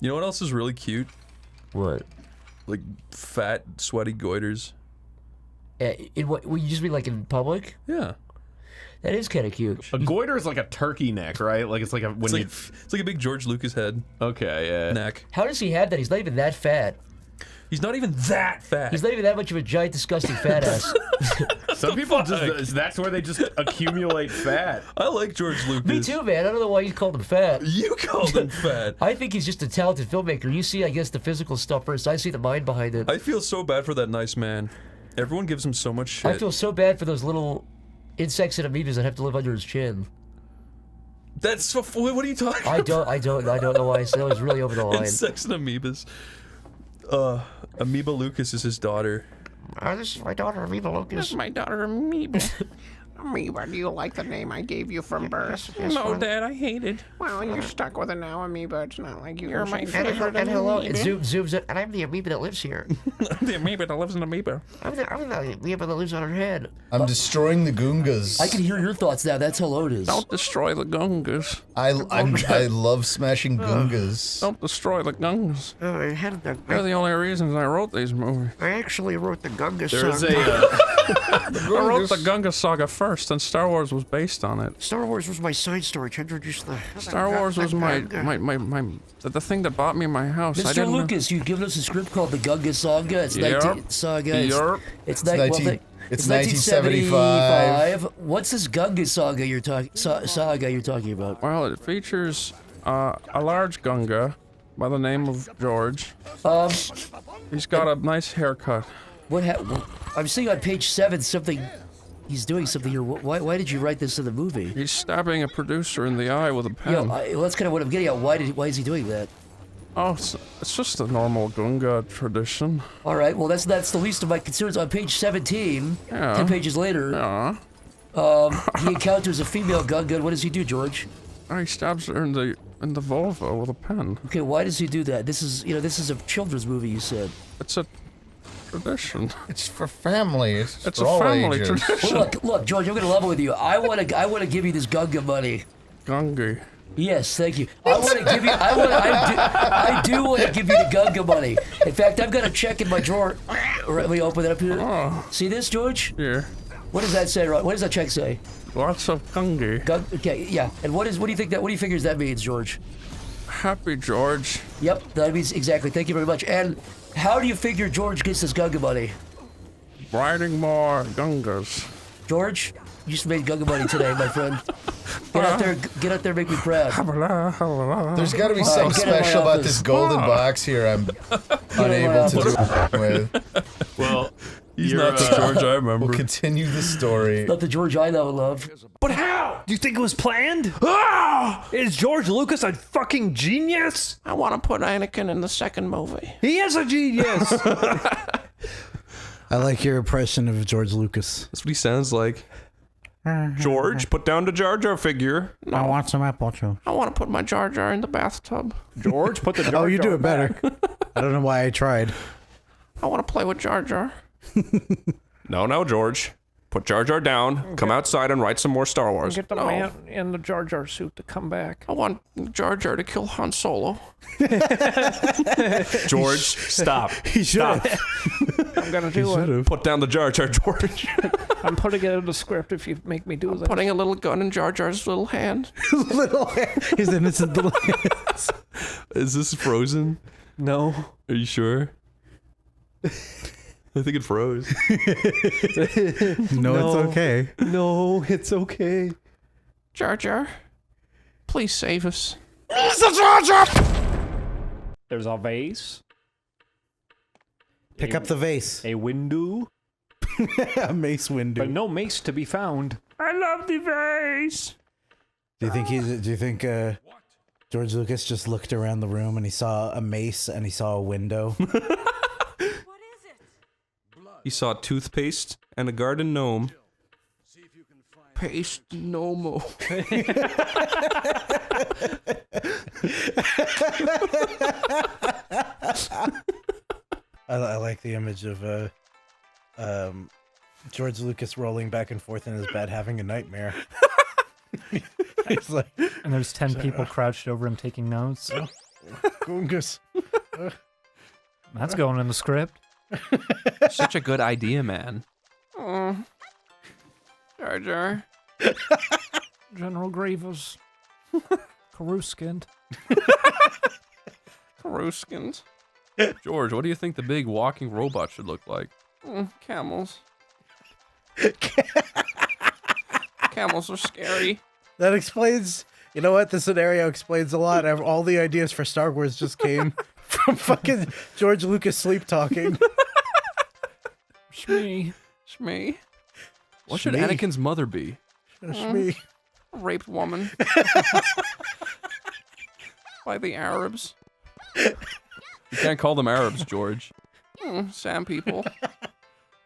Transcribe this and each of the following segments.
You know what else is really cute? What? Like fat, sweaty goiters. In what? Will you just be like in public? Yeah. That is kind of cute. A goiter is like a turkey neck, right? Like it's like a It's like a big George Lucas head. Okay, yeah. Neck. How does he have that? He's not even that fat. He's not even that fat. He's not even that much of a giant, disgusting fat ass. Some people just—that's where they just accumulate fat. I like George Lucas. Me too, man. I don't know why you called him fat. You called him fat. I think he's just a talented filmmaker. You see, I guess, the physical stuff first. I see the mind behind it. I feel so bad for that nice man. Everyone gives him so much shit. I feel so bad for those little insects and amoebas that have to live under his chin. That's so. What are you talking about? I don't know why I said that was really over the line. Insects and amoebas. Amoeba Lucas is his daughter. This is my daughter, Amoeba Lucas. This is my daughter, Amoeba. Amoeba, do you like the name I gave you from birth? No, Dad, I hate it. Well, you're stuck with it now, Amoeba. It's not like you're my And favorite. hello, it zooms in, and I'm the amoeba that lives here. I'm the amoeba that lives in amoeba. I'm the amoeba that lives on her head. I'm destroying the Goongas. I can hear your thoughts now. That's how low it is. Don't destroy the Gungas. I love smashing Goongas. Don't destroy the Gungas. They're They're the only reasons I wrote these movies. I actually wrote the Gunga There's song. I wrote the Gunga saga first, and Star Wars was based on it. Star Wars was my side story to introduce the... Star Wars was the thing that bought me my house. I Mr. didn't Lucas, you've given us a script called the Gunga Saga. It's Yep. 19... Saga. Yep. It's 1975. What's this Gunga Saga you're talking about? Well, it features a large Gunga by the name of George. He's got a nice haircut. I'm seeing on page 7 something... He's doing something here. Why did you write this in the movie? He's stabbing a producer in the eye with a pen. Yeah, well, that's kind of what I'm getting at. Why is he doing that? Oh, it's just a normal Gunga tradition. All right, well, that's the least of my concerns. On page 17, Yeah. 10 pages later, Yeah. he encounters a female Gunga. What does he do, George? He stabs her in the vulva with a pen. Okay, why does he do that? This is a children's movie, you said. It's a tradition. It's for families. It's for a all family ages. tradition. Well, look, George, I'm gonna level with you. I wanna give you this Gunga money. Gunga. Yes, thank you. I do want to give you the Gunga money. In fact, I've got a check in my drawer. Let me open it up here. Oh. See this, George? Here. What does that say? What does that check say? Lots of Gunga. Okay, yeah. And what do you figures that means, George? Happy George. Yep, that means exactly. Thank you very much. And how do you figure George gets this Gunga money? Riding more Gungas. George, you just made Gunga money today, my friend. Get out there, make me proud. There's got to be something special about this golden box here I'm unable to do with. Well, He's not the George I remember. We'll continue the story. Not the George I know and love. But how? Do you think it was planned? Ah! Is George Lucas a fucking genius? I want to put Anakin in the second movie. He is a genius! I like your impression of George Lucas. That's what he sounds like. George, put down the Jar Jar figure. I want some apple juice. I want to put my Jar Jar in the bathtub. George, put the Jar Oh, you Jar do it better. I don't know why I tried. I want to play with Jar Jar. No, George. Put Jar Jar down, come outside and write some more Star Wars. Get the man in the Jar Jar suit to come back. I want Jar Jar to kill Han Solo. George, stop. Stop. I'm gonna do it. Put down the Jar Jar, George. I'm putting it in the script if you make me do that. Putting a little gun in Jar Jar's little hand. His innocent little hands. Is this frozen? No. Are you sure? I think it froze. No, it's okay. No, it's okay. Jar Jar, please save us. There's a vase. Pick up the vase. A window. A mace window. But no mace to be found. I love the vase. Do you think George Lucas just looked around the room and he saw a mace and he saw a window? He saw toothpaste and a garden gnome. Paste no more. I like the image of George Lucas rolling back and forth in his bed having a nightmare. He's like, and there's 10 people crouched over him taking notes. Gungas. That's going in the script. Such a good idea, man. Jar Jar. General Grievous. Karuskind. Karuskins. George, what do you think the big walking robot should look like? Camels. Camels are scary. That explains. You know what? This scenario explains a lot. All the ideas for Star Wars just came from fucking George Lucas sleep talking. Shmee. Shmee. What should Shmee. Anakin's mother be? Shmee. Raped woman. By the Arabs. You can't call them Arabs, George. Sand people.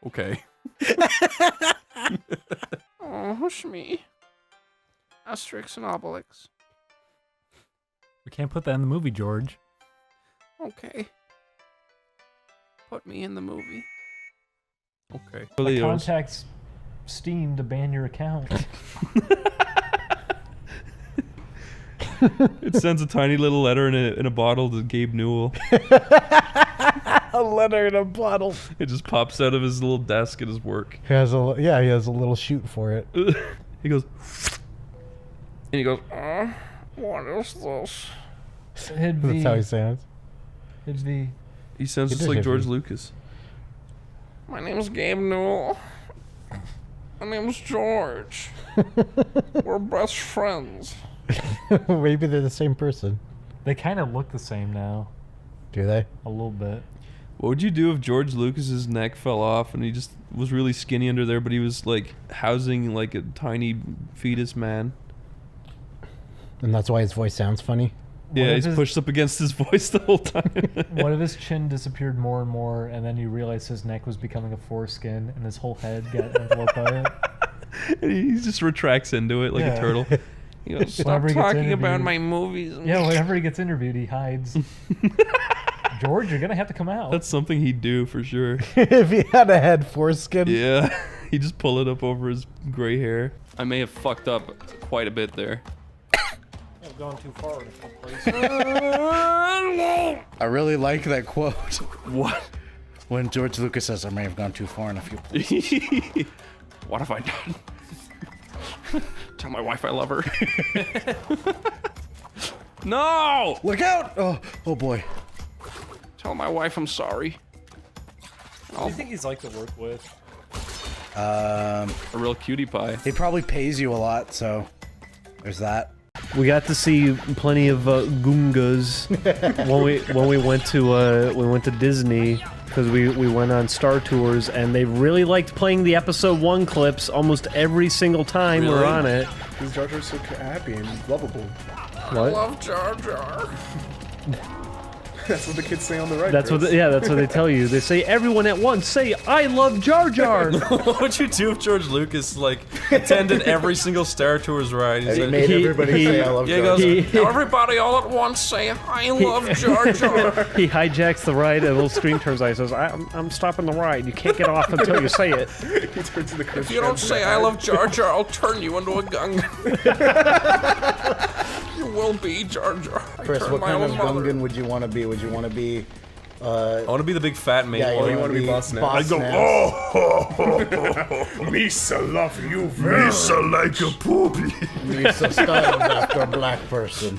Okay. Shmee. Asterix and Obelix. We can't put that in the movie, George. Okay. Put me in the movie. Okay. Contacts Steam to ban your account. It sends a tiny little letter in a bottle to Gabe Newell. A letter in a bottle. It just pops out of his little desk at his work. He has a little shoot for it. He goes, and he goes, What is this? Hid That's how he sounds. Hid V. he sounds He just did like hit George me. Lucas. My name's Gabe Newell. My name's George. We're best friends. Maybe they're the same person. They kind of look the same now. Do they? A little bit. What would you do if George Lucas's neck fell off and he just was really skinny under there, but he was like housing like a tiny fetus man? And that's why his voice sounds funny. Yeah, if he's his- pushed up against his voice the whole time. What if his chin disappeared more and more, and then you realized his neck was becoming a foreskin, and his whole head got enveloped by it? And he just retracts into it like Yeah. a turtle. He goes, stop Whenever he gets talking about interviewed- my movies. Yeah, whenever he gets interviewed, he hides. George, you're gonna have to come out. That's something he'd do for sure. If he had a head foreskin. Yeah, he'd just pull it up over his gray hair. I may have fucked up quite a bit there. I've gone too far in a couple places. I really like that quote. What? When George Lucas says, I may have gone too far in a few places. What have I done? Tell my wife I love her. No! Look out! Oh boy. Tell my wife I'm sorry. What do you think he's like to work with? A real cutie pie. He probably pays you a lot, so there's that. We got to see plenty of Gungas when we went to Disney, because we went on Star Tours, and they really liked playing the episode 1 clips almost every single time we're Really? on it. Because Jar Jar's so happy and lovable. What? Love Jar Jar. That's what the kids say on the right. That's what that's what they tell you. They say everyone at once say I love Jar Jar. What would you do if George Lucas like attended every single Star Tours ride? He's He like, made everybody say I love yeah, he Jar goes, Jar. Now everybody all at once say, I love Jar Jar. He hijacks the ride, and a little screen turns on. He says, I'm stopping the ride. You can't get off until you say it. He turns to the Chris If you don't say I love Jar Jar, I'll turn you into a gung. You will be Jar Jar. I Chris, turned what my kind of own mother. Gungan would you want to be? Would you want to be I want to be the big fat mate. Yeah, Oh, you want to be Boss Nass? Boss Nass. Misa love you very Misa like a poopy. Misa styled after a black person.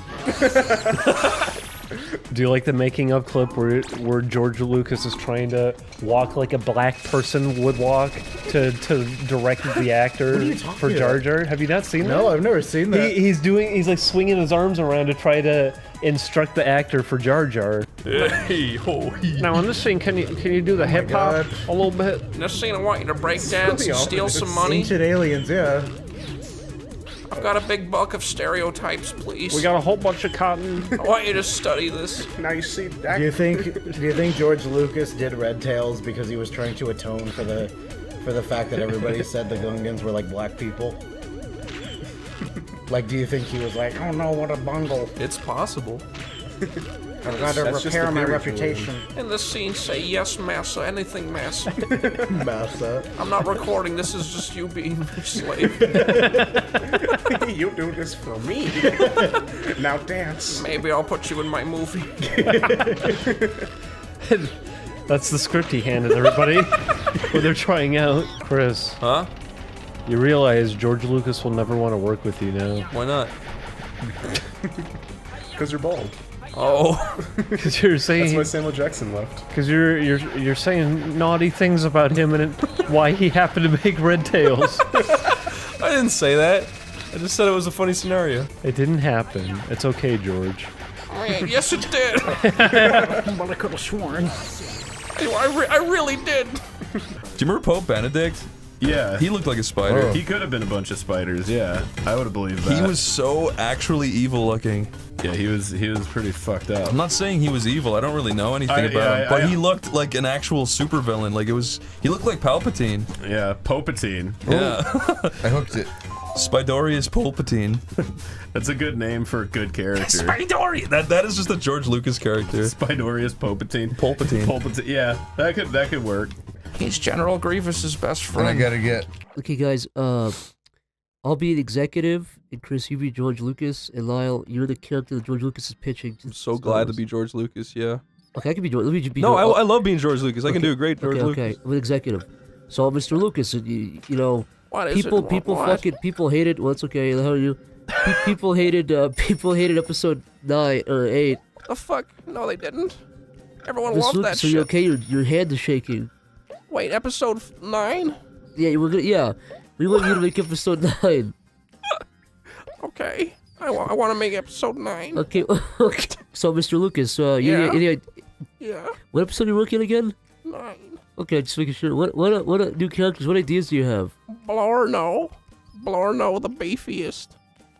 Do you like the making of clip where George Lucas is trying to walk like a black person would walk to direct the actor for Jar Jar? Have you not seen that? No, I've never seen that. He's like swinging his arms around to try to instruct the actor for Jar Jar. Hey, ho, he. Now in this scene, can you do the hip hop a little bit? In this scene, I want you to break dance and steal some money. Ancient aliens, yeah. I've got a big bulk of stereotypes, please. We got a whole bunch of cotton. I want you to study this. Now you see that. Do you think George Lucas did Red Tails because he was trying to atone for the fact that everybody said the Gungans were like black people? Like, do you think he was like, oh no, what a bungle? It's possible. I've got to repair my reputation. In the scene, say yes, massa, anything, massa. Massa. I'm not recording, this is just you being a slave. You do this for me. Now dance. Maybe I'll put you in my movie. That's the script he handed everybody when they're trying out. Chris. Huh? You realize George Lucas will never want to work with you now. Why not? Because you're bald. Oh. Because you're saying... That's why Samuel Jackson left. Because you're saying naughty things about him and why he happened to make Red Tails. I didn't say that. I just said it was a funny scenario. It didn't happen. It's okay, George. Yes, it did. Well, I could have sworn. I really did. Do you remember Pope Benedict? Yeah. He looked like a spider. Oh. He could have been a bunch of spiders, yeah. I would have believed that. He was so actually evil looking. Yeah, he was pretty fucked up. I'm not saying he was evil, I don't really know anything about him, but he looked like an actual supervillain, like he looked like Palpatine. Yeah, Palpatine. Yeah. I hooked it. Spidorius Palpatine. That's a good name for a good character. Spidorius! That is just a George Lucas character. Spidorius Palpatine. Palpatine. Yeah, that could work. He's General Grievous's best friend. And I gotta get... Okay, guys, I'll be an executive, and Chris, you be George Lucas, and Lyle, you're the character that George Lucas is pitching. I'm so glad to be George Lucas, yeah. Okay, I can be George. Let me be No, George. I love being George Lucas. I can do a great George Lucas. Okay, I'm an executive. So, Mr. Lucas, you know, What is people it? people hated. Well, it's okay. How are you? People hated episode 9 or 8. The fuck? No, they didn't. Everyone Mr. loved Lucas, that so shit. you're okay? Your hand is shaking. Wait, episode 9? Yeah, we want you to make episode 9. Okay. I want to make episode 9. Okay, okay. So, Mr. Lucas, Yeah. what episode are you working again? 9. Okay, just making sure. What new characters? What ideas do you have? Blorno, the beefiest.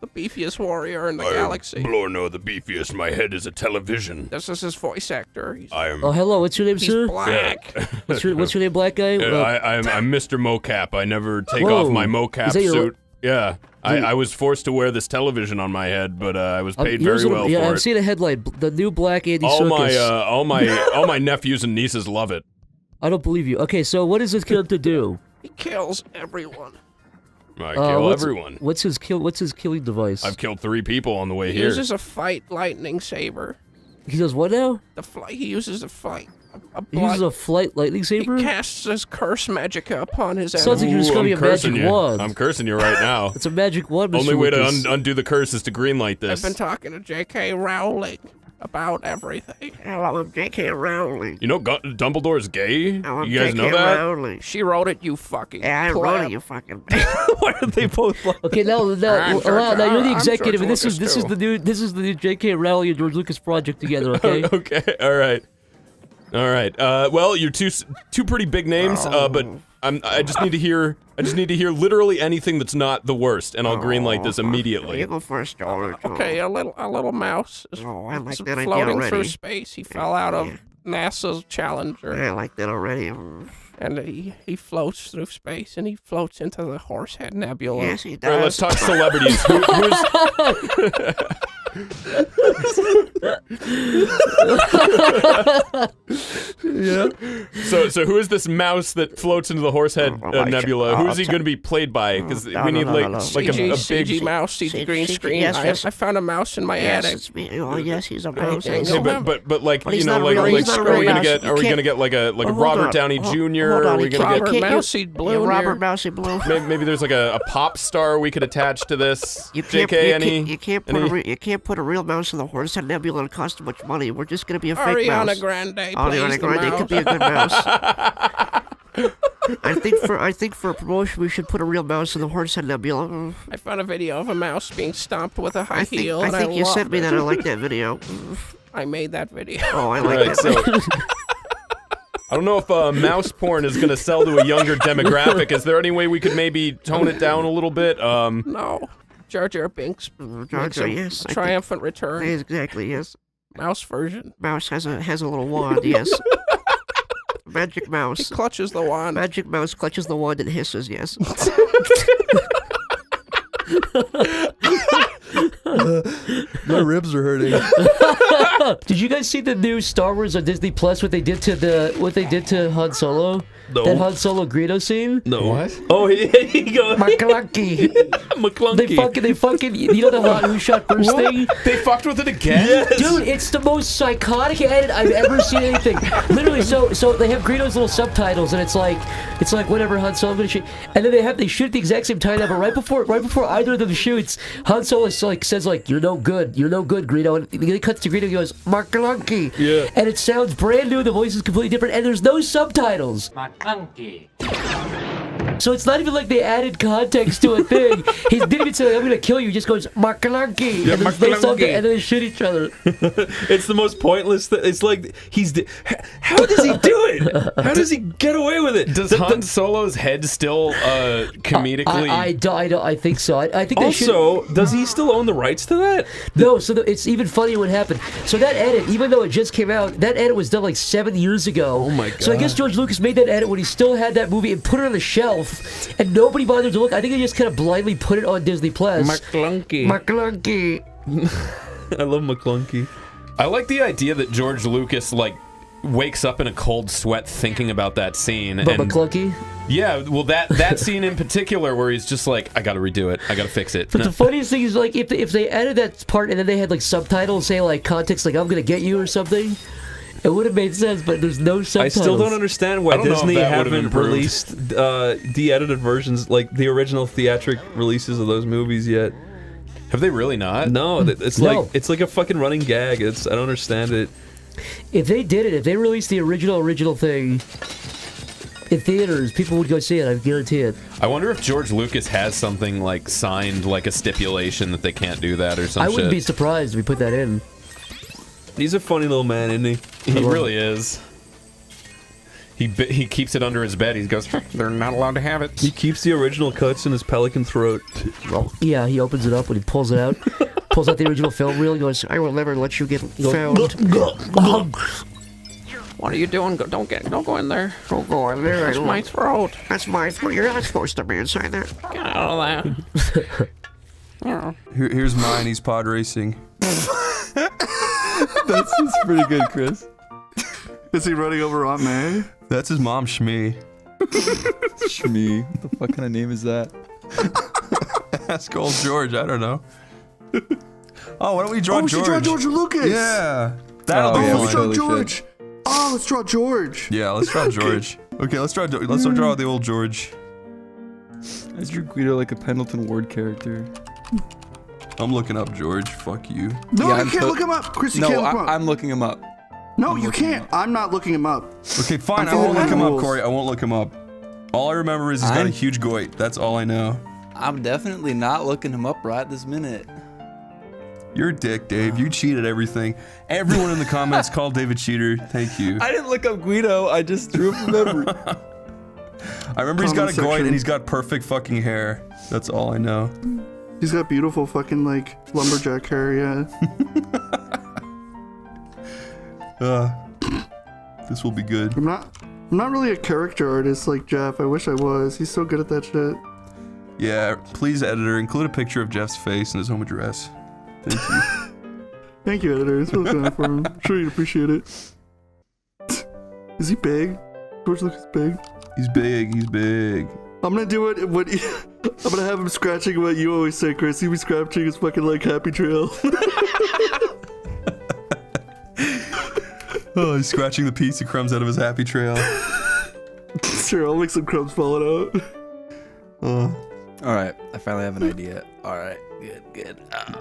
The beefiest warrior in the galaxy. Blorno the beefiest. My head is a television. This is his voice actor. Oh, hello. What's your name, He's sir? black. What's your name, black guy? I'm Mr. Mocap. I never take Whoa. off my mocap Is that your- suit. Yeah, I was forced to wear this television on my head, but I was paid Yours very are- well yeah, for I've it. seen a headline. The new black Andy all Serkis. my nephews and nieces love it. I don't believe you. Okay, so what does this character do? He kills everyone. I kill everyone. What's his killing device? I've killed 3 people on the way He here. uses a fight lightning saber. He does what now? He uses a fight. He uses a flight lightning saber? He casts his curse magicka upon his Sounds like you're just enemy. gonna be a magic wand. I'm cursing you right now. It's a magic wand, Mr. Only way to Lucas. undo the curse is to greenlight this. I've been talking to J.K. Rowling about everything. Hello, I'm J.K. Rowling. You know Dumbledore's gay? Oh, I'm You guys know J.K. that? Rowling. She wrote it, you fucking Yeah, I pleb. wrote it, you fucking. Why are they both like Okay, now you're the I'm executive, and George this is Lucas, the new J.K. Rowling and George Lucas project together. Okay. Okay, all right. Well, you're two pretty big names, but I just need to hear literally anything that's not the worst, and I'll greenlight this immediately. You go first, George. Okay, a little mouse is I like that idea floating already. through space. He fell out of NASA's Challenger. I like that already. And he floats through space, and he floats into the Horsehead Nebula. Yes, he All right, let's does. talk celebrities. Yeah. So who is this mouse that floats into the Horsehead Nebula? Who is he going to be played by? Because we need like a CG big. mouse, CG green screen. yes. I found a mouse in my Yes, attic. it's me. Oh, yes, he's a mouse. Okay, Okay, but like But you he's know not like, real- like he's not are real we gonna mouse. get You are we can't- gonna get like a hold Robert on. Downey Hold- Jr. hold on, Are we you gonna can't- get Robert you- Mousy Blue. Robert Mousy Blue. maybe there's like a pop star we could attach to this? You can't, JK, you can't put a real mouse in the Horsehead Nebula and cost too much money. We're just gonna be a fake Ariana mouse. Grande plays Ariana the Grande mouse. could be a good mouse. I think for a promotion we should put a real mouse in the Horsehead Nebula. I found a video of a mouse being stomped with a high I think heel. I and think you loved sent me it. that. I like that video. I made that video. Oh, I like Right, that. so I don't know if mouse porn is going to sell to a younger demographic. Is there any way we could maybe tone it down a little bit? No. Jar Jar Binks Jar makes Jar, a yes. I triumphant return. think- Exactly. Yes. Mouse version. Mouse has a little wand. Yes. Magic He mouse. clutches the wand. Magic mouse clutches the wand and hisses. Yes. My ribs are hurting. Did you guys see the new Star Wars on Disney Plus? What they did to Han Solo? No. That Han Solo Greedo scene? No. What? Oh, he goes. McClunky. McClunky. They fucking. You know the Han Who Shot First thing? They fucked with it again? Yes. Dude, it's the most psychotic edit I've ever seen anything. Literally, so they have Greedo's little subtitles, and it's like whatever Han Solo gonna shoot, and then they shoot at the exact same time. But right before either of them shoots, Han Solo says you're no good, Greedo, and then he cuts to Greedo and goes McClunky. Yeah. And it sounds brand new. The voice is completely different, and there's no subtitles. McClunky. So it's not even like they added context to a thing. He didn't even say, I'm gonna kill you. He just goes, McClunky. Yeah, and then they stop McClunky. it, and then they shoot each other. It's the most pointless. It's like how does he do it? How does he get away with it? Does Han Solo's head still comedically? I think so. I think they should. Also, does he still own the rights to that? No, so it's even funnier what happened. So that edit, even though it just came out, that edit was done like 7 years ago. Oh my god. So I guess George Lucas made that edit when he still had that movie and put it on the shelf, and nobody bothered to look. I think they just kind of blindly put it on Disney Plus. McClunky. McClunky. I love McClunky. I like the idea that George Lucas wakes up in a cold sweat thinking about that scene. But McClunky? Yeah, well, that scene in particular where he's just like, I gotta redo it, I gotta fix it. But the funniest thing is, like, if they added that part and then they had like subtitles, say like context, like I'm gonna get you or something, it would have made sense. But there's no subtitles. I still don't understand why Disney haven't improved. released de-edited versions like the original theatric releases of those movies yet. Have they really not? No, it's like a fucking running gag. I don't understand it. If they did it, if they released the original thing in theaters, people would go see it. I guarantee it. I wonder if George Lucas has something like signed, like a stipulation that they can't do that or something. I wouldn't be surprised if we put that in. He's a funny little man, isn't he? He really is. He keeps it under his bed. He goes, they're not allowed to have it. He keeps the original cuts in his pelican throat. Yeah, he opens it up when he pulls it out. Pulls out the original film reel and goes, I will never let you get found. What are you doing? Don't go in there. Don't go in there. That's my throat. That's my throat. You're not supposed to be inside there. Get out of that. Here's mine. He's pod racing. That's pretty good, Chris. Is he running over Aunt May? That's his mom, Shmee. Shmee. What the fuck kind of name is that? Ask old George. I don't know. Oh, why don't we draw we George? should draw George Lucas. Yeah. That'll be we fun. draw George. Oh, let's draw George. Yeah, let's draw George. Okay, let's draw the old George. I drew Guido like a Pendleton Ward character. I'm looking up George. Fuck you. No, you can't look him up. Chris, you can't look him up. I'm looking him up. No, you can't. I'm not looking him up. Okay, fine. I won't look him up, Corey. I won't look him up. All I remember is he's got a huge goit. That's all I know. I'm definitely not looking him up right this minute. You're a dick, Dave. You cheated everything. Everyone in the comments called David cheater. Thank you. I didn't look up Guido. I just drew him from memory. I remember he's got a goit and he's got perfect fucking hair. That's all I know. He's got beautiful fucking like lumberjack hair, yeah. This will be good. I'm not really a character artist like Jeff. I wish I was. He's so good at that shit. Yeah, please, editor, include a picture of Jeff's face and his home address. Thank you. Thank you, editor. It's really kind for him. I'm sure you'd appreciate it. Is he big? George Lucas big? He's big. He's big. I'm gonna do it. I'm gonna have him scratching what you always say, Chris. He'll be scratching his fucking like happy trail. Oh, he's scratching the piece of crumbs out of his happy trail. Sure, I'll make some crumbs falling out. Alright, I finally have an idea. Alright, good.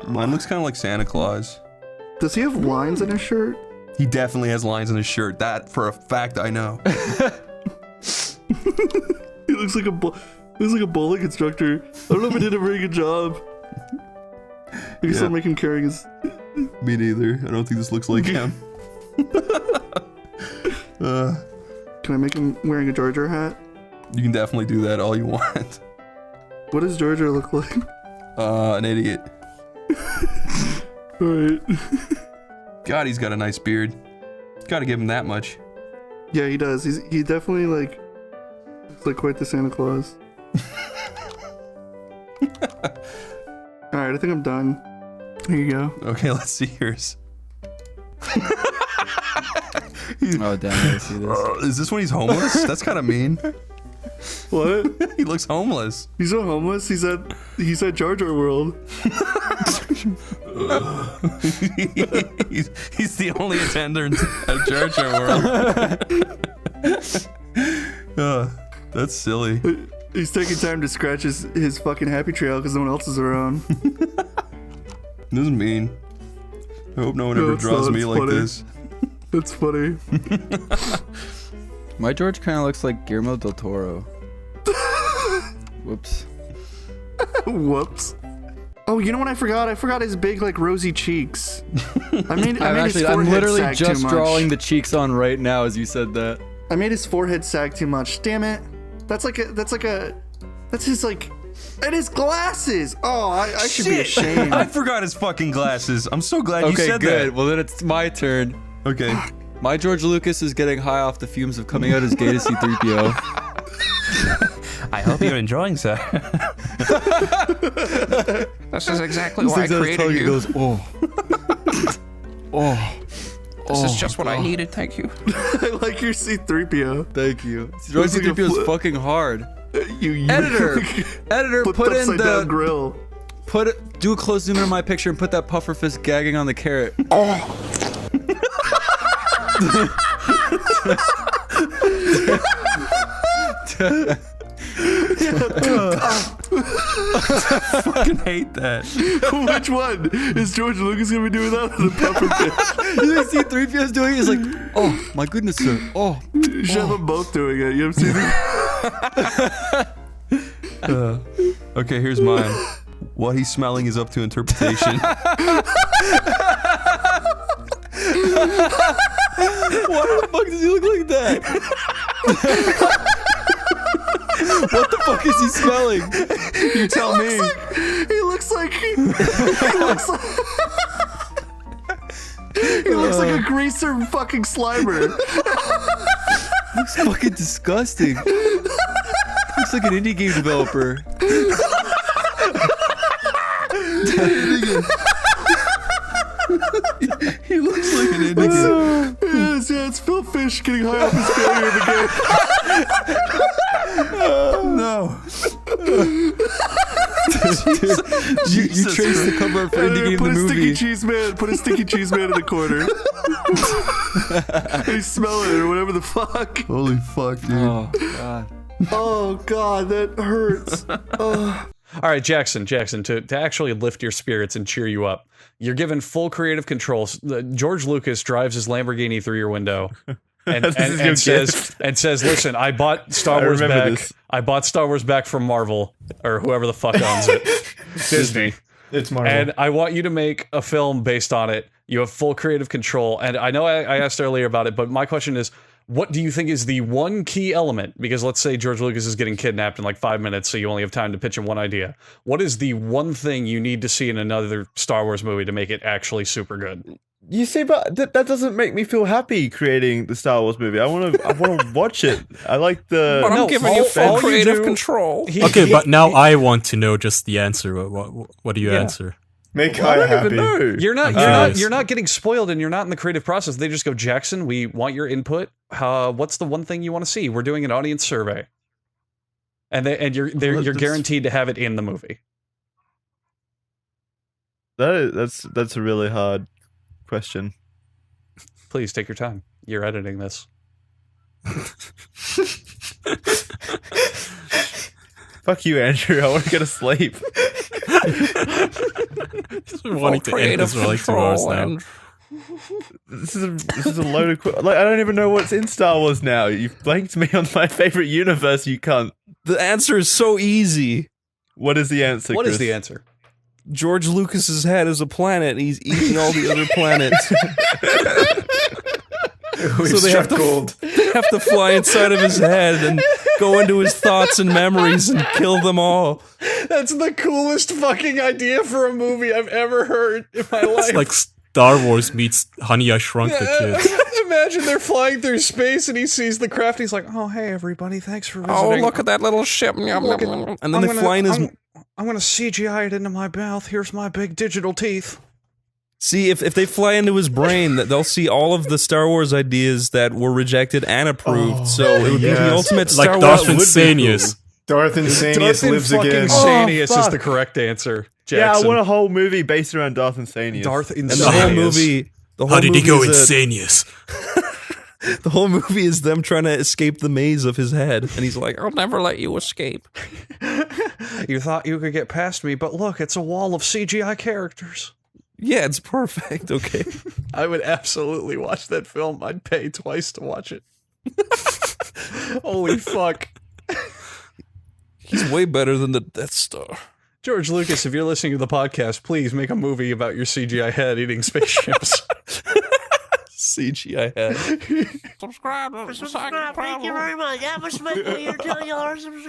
Mine looks kind of like Santa Claus. Does he have lines in his shirt? He definitely has lines in his shirt. That, for a fact, I know. He looks like a bowling instructor. I don't know if he did a very good job. I guess I'll make him carrying his... Me neither. I don't think this looks like him. Can I make him wearing a Jar Jar hat? You can definitely do that all you want. What does Jar Jar look like? An idiot. Alright. God, he's got a nice beard. Gotta give him that much. Yeah, he does. He definitely like... It's like quite the Santa Claus. Alright, I think I'm done. Here you go. Okay, let's see yours. Oh damn! I see this. Is this when he's homeless? That's kind of mean. What? He looks homeless. He's not homeless. He's at Jar Jar World. he's the only attendant at Jar Jar World. That's silly. He's taking time to scratch his fucking happy trail because no one else is around. This is mean. I hope no one ever draws me like this. That's funny. My George kind of looks like Guillermo del Toro. Whoops. Whoops. Oh, you know what I forgot? I forgot his big, like, rosy cheeks. I'm literally just drawing the cheeks on right now as you said that. I made his forehead sag too much. Damn it. That's his, like, and his glasses. Oh, I should be ashamed. I forgot his fucking glasses. I'm so glad you said Okay, good. that. Well, then it's my turn. Okay. My George Lucas is getting high off the fumes of coming out as gay to C-3PO. I hope you're enjoying, sir. This is exactly why I created you. Goes, oh. This is just what I needed, thank you. I like your C-3PO. Thank you. C-3PO is fucking hard. Editor, put in the grill. Do a close zoom in on my picture and put that puffer fist gagging on the carrot. I fucking hate that. Which one? Is George Lucas gonna be doing that or the puffer fish? You see C-3PO's doing it? He's like, oh, my goodness, sir. Oh. You should have them both doing it. You haven't seen it? Okay, here's mine. What he's smelling is up to interpretation. Why the fuck does he look like that? What the fuck is he smelling? You tell me. He looks like he looks like a greaser fucking Slimer. Looks fucking disgusting. Looks like an indie game developer. He looks like an indie game. Yeah, it's Phil Fish getting high off his failure of the game. No. You traced the cover art for indie game the movie. Put a sticky cheese man in the corner. He's smelling it or whatever the fuck. Holy fuck, dude. Oh god. Oh god, that hurts. Oh. All right, Jackson, to actually lift your spirits and cheer you up, you're given full creative control. George Lucas drives his Lamborghini through your window and says, "Listen, I bought Star Wars back. This. I bought Star Wars back from Marvel or whoever the fuck owns it, Disney. It's Marvel. And I want you to make a film based on it. You have full creative control. And I know I asked earlier about it, but my question is, what do you think is the one key element? Because let's say George Lucas is getting kidnapped in like 5 minutes, so you only have time to pitch him one idea. What is the one thing you need to see in another Star Wars movie to make it actually super good? You see, but that doesn't make me feel happy creating the Star Wars movie. I want to watch it. I like the. But I'm giving you full creative control. Okay, but now I want to know just the answer. What do you answer? Make I happy. You're not getting spoiled, and you're not in the creative process. They just go, Jackson, we want your input. What's the one thing you want to see? We're doing an audience survey, and you're guaranteed to have it in the movie. That's a really hard question. Please take your time. You're editing this. Fuck you, Andrew. I want to go to sleep. Wanting to end this for like 2 hours now. This is a load of I don't even know what's in Star Wars now. You've blanked me on my favorite universe, you cunt. The answer is so easy. What is the answer, What Chris? is the answer? George Lucas's head is a planet, and he's eating all the other planets. So they have to fly inside of his head and go into his thoughts and memories and kill them all. That's the coolest fucking idea for a movie I've ever heard in my life. It's like Star Wars meets Honey, I Shrunk the Kids. Imagine they're flying through space and he sees the craft. He's like, "Oh, hey everybody, thanks for visiting." Oh, look at that little ship. And then they fly in his. I'm gonna CGI it into my mouth. Here's my big digital teeth. See, if they fly into his brain, they'll see all of the Star Wars ideas that were rejected and approved. So it would be the ultimate Star like Wars. Darth Insanius. Darth Insanius lives again. Insanius Oh, is fuck. the correct answer. Yeah, I Jackson. want a whole movie based around Darth Insanius. Darth And the whole movie. How did he go is Insanius? the whole movie is them trying to escape the maze of his head, and he's like, I'll never let you escape. You thought you could get past me, but look, it's a wall of CGI characters. "Yeah, it's perfect." Okay. I would absolutely watch that film. I'd pay twice to watch it. Holy fuck. He's way better than the Death Star. George Lucas, if you're listening to the podcast, please make a movie about your CGI head eating spaceships. CGI head. Subscribe. Thank you very much. That was my way to tell you all to subscribe.